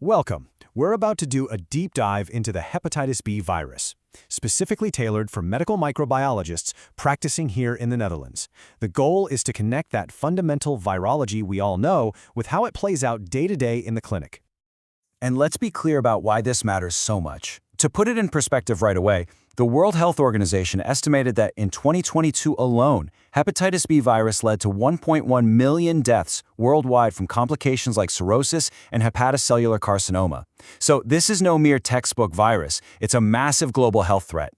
Welcome. We're about to do a deep dive into the hepatitis B virus, specifically tailored for medical microbiologists practicing here in the Netherlands. The goal is to connect that fundamental virology we all know with how it plays out day to day in the clinic. And let's be clear about why this matters so much. To put it in perspective right away, the World Health Organization estimated that in 2022 alone, hepatitis B virus led to 1.1 million deaths worldwide from complications like cirrhosis and hepatocellular carcinoma. So this is no mere textbook virus, it's a massive global health threat.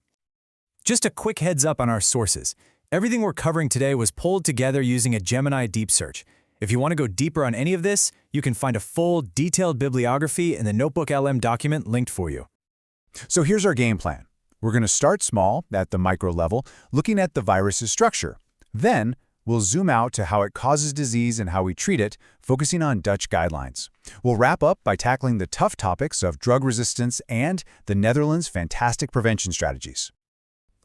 Just a quick heads up on our sources. Everything we're covering today was pulled together using a Gemini deep search. If you want to go deeper on any of this, you can find a full, detailed bibliography in the Notebook LM document linked for you. So here's our game plan. We're going to start small, at the micro level, looking at the virus's structure. Then, we'll zoom out to how it causes disease and how we treat it, focusing on Dutch guidelines. We'll wrap up by tackling the tough topics of drug resistance and the Netherlands' fantastic prevention strategies.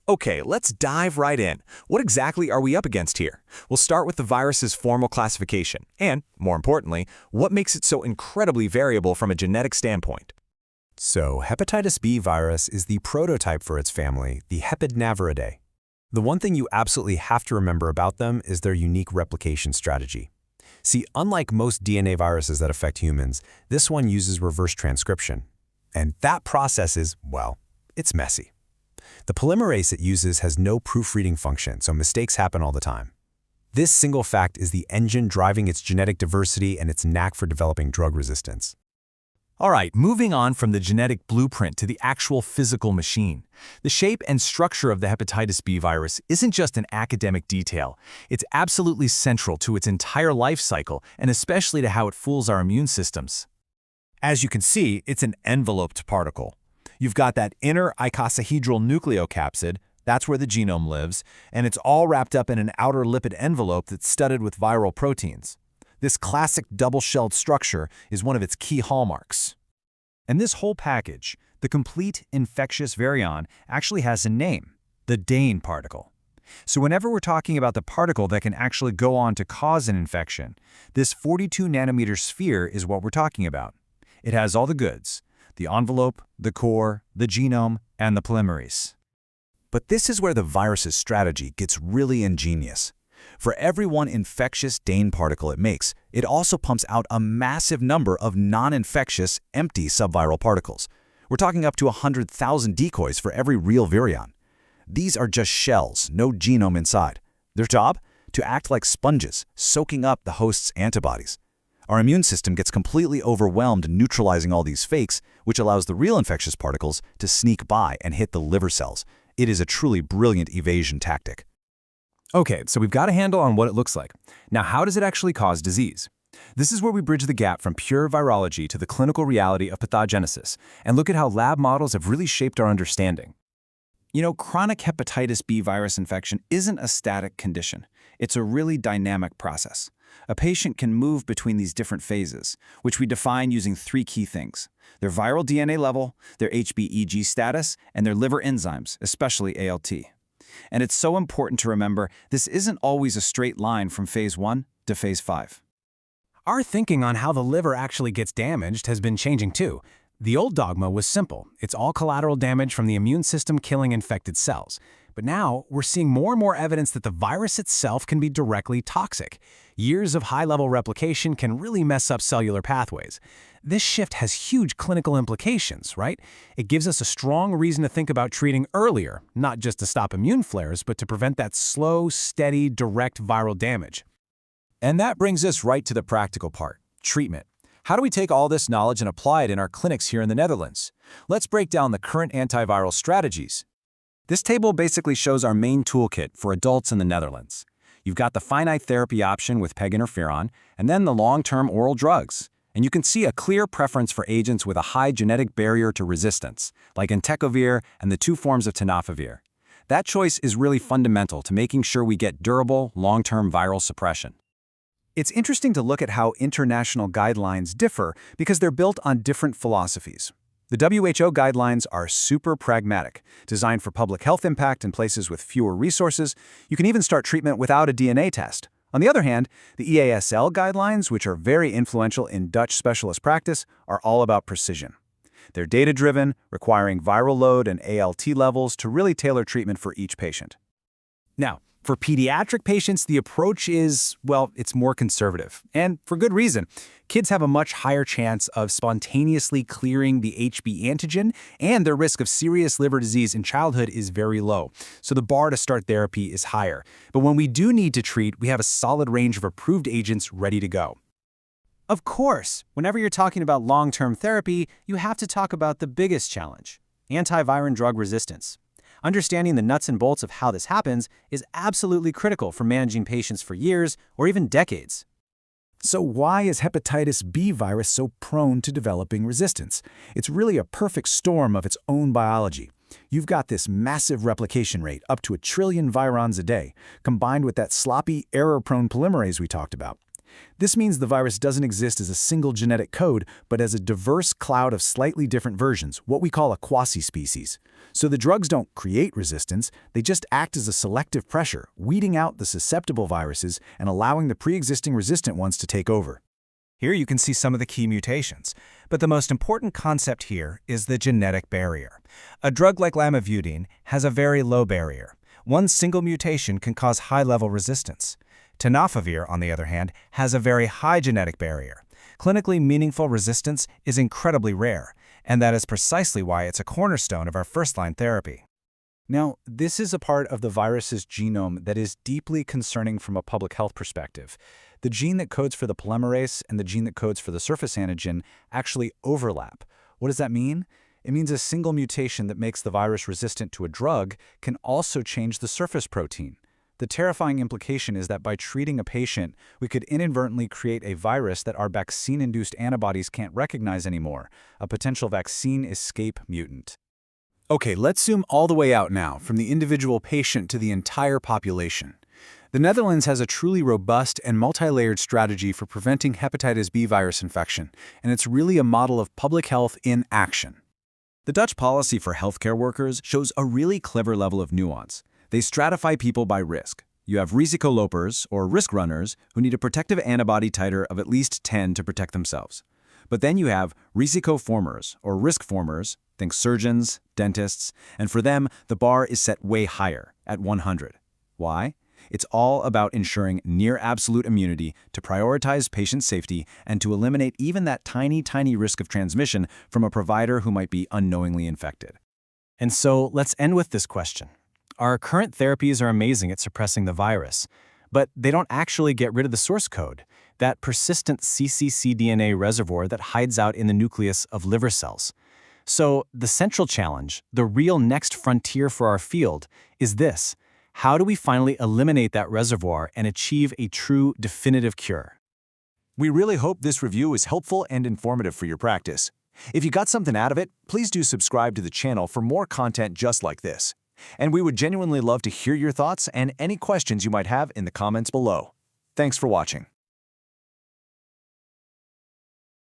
Okay, let's dive right in. What exactly are we up against here? We'll start with the virus's formal classification, and, more importantly, what makes it so incredibly variable from a genetic standpoint. So, hepatitis B virus is the prototype for its family, the Hepadnaviridae. The one thing you absolutely have to remember about them is their unique replication strategy. See, unlike most DNA viruses that affect humans, this one uses reverse transcription. And that process is, well, it's messy. The polymerase it uses has no proofreading function, so mistakes happen all the time. This single fact is the engine driving its genetic diversity and its knack for developing drug resistance. All right, moving on from the genetic blueprint to the actual physical machine. The shape and structure of the hepatitis B virus isn't just an academic detail. It's absolutely central to its entire life cycle and especially to how it fools our immune systems. As you can see, it's an enveloped particle. You've got that inner icosahedral nucleocapsid, that's where the genome lives, and it's all wrapped up in an outer lipid envelope that's studded with viral proteins. This classic double-shelled structure is one of its key hallmarks. And this whole package, the complete infectious virion, actually has a name, the Dane particle. So whenever we're talking about the particle that can actually go on to cause an infection, this 42 nanometer sphere is what we're talking about. It has all the goods: the envelope, the core, the genome, and the polymerase. But this is where the virus's strategy gets really ingenious. For every one infectious Dane particle it makes, it also pumps out a massive number of non-infectious, empty subviral particles. We're talking up to 100,000 decoys for every real virion. These are just shells, no genome inside. Their job? To act like sponges, soaking up the host's antibodies. Our immune system gets completely overwhelmed neutralizing all these fakes, which allows the real infectious particles to sneak by and hit the liver cells. It is a truly brilliant evasion tactic. Okay, so we've got a handle on what it looks like. Now, how does it actually cause disease? This is where we bridge the gap from pure virology to the clinical reality of pathogenesis, and look at how lab models have really shaped our understanding. You know, chronic hepatitis B virus infection isn't a static condition. It's a really dynamic process. A patient can move between these different phases, which we define using three key things: their viral DNA level, their HBEG status, and their liver enzymes, especially ALT. And it's so important to remember this isn't always a straight line from phase 1 to phase 5. Our thinking on how the liver actually gets damaged has been changing too. The old dogma was simple. It's all collateral damage from the immune system killing infected cells. But now we're seeing more and more evidence that the virus itself can be directly toxic. Years of high-level replication can really mess up cellular pathways. This shift has huge clinical implications, right? It gives us a strong reason to think about treating earlier, not just to stop immune flares, but to prevent that slow, steady, direct viral damage. And that brings us right to the practical part: treatment. How do we take all this knowledge and apply it in our clinics here in the Netherlands? Let's break down the current antiviral strategies. This table basically shows our main toolkit for adults in the Netherlands. You've got the finite therapy option with PEG interferon, and then the long-term oral drugs. And you can see a clear preference for agents with a high genetic barrier to resistance, like entecavir and the two forms of tenofovir. That choice is really fundamental to making sure we get durable, long-term viral suppression. It's interesting to look at how international guidelines differ because they're built on different philosophies. The WHO guidelines are super pragmatic, designed for public health impact in places with fewer resources. You can even start treatment without a DNA test. On the other hand, the EASL guidelines, which are very influential in Dutch specialist practice, are all about precision. They're data-driven, requiring viral load and ALT levels to really tailor treatment for each patient. Now, for pediatric patients, the approach is, well, it's more conservative. And for good reason. Kids have a much higher chance of spontaneously clearing the HB antigen, and their risk of serious liver disease in childhood is very low. So the bar to start therapy is higher. But when we do need to treat, we have a solid range of approved agents ready to go. Of course, whenever you're talking about long-term therapy, you have to talk about the biggest challenge: antiviral drug resistance. Understanding the nuts and bolts of how this happens is absolutely critical for managing patients for years or even decades. So why is hepatitis B virus so prone to developing resistance? It's really a perfect storm of its own biology. You've got this massive replication rate, up to 1 trillion virions a day, combined with that sloppy, error-prone polymerase we talked about. This means the virus doesn't exist as a single genetic code, but as a diverse cloud of slightly different versions, what we call a quasi-species. So the drugs don't create resistance, they just act as a selective pressure, weeding out the susceptible viruses and allowing the pre-existing resistant ones to take over. Here you can see some of the key mutations, but the most important concept here is the genetic barrier. A drug like lamivudine has a very low barrier. One single mutation can cause high-level resistance. Tenofovir, on the other hand, has a very high genetic barrier. Clinically meaningful resistance is incredibly rare, and that is precisely why it's a cornerstone of our first-line therapy. Now, this is a part of the virus's genome that is deeply concerning from a public health perspective. The gene that codes for the polymerase and the gene that codes for the surface antigen actually overlap. What does that mean? It means a single mutation that makes the virus resistant to a drug can also change the surface protein. The terrifying implication is that by treating a patient, we could inadvertently create a virus that our vaccine-induced antibodies can't recognize anymore, a potential vaccine escape mutant. Okay, let's zoom all the way out now, from the individual patient to the entire population. The Netherlands has a truly robust and multi-layered strategy for preventing hepatitis B virus infection, and it's really a model of public health in action. The Dutch policy for healthcare workers shows a really clever level of nuance. They stratify people by risk. You have risicolopers, or risk runners, who need a protective antibody titer of at least 10 to protect themselves. But then you have risicoformers, or risk formers, think surgeons, dentists, and for them, the bar is set way higher, at 100. Why? It's all about ensuring near absolute immunity to prioritize patient safety and to eliminate even that tiny risk of transmission from a provider who might be unknowingly infected. And so let's end with this question. Our current therapies are amazing at suppressing the virus, but they don't actually get rid of the source code, that persistent cccDNA reservoir that hides out in the nucleus of liver cells. So the central challenge, the real next frontier for our field, is this: how do we finally eliminate that reservoir and achieve a true definitive cure? We really hope this review is helpful and informative for your practice. If you got something out of it, please do subscribe to the channel for more content just like this. And we would genuinely love to hear your thoughts and any questions you might have in the comments below. Thanks for watching.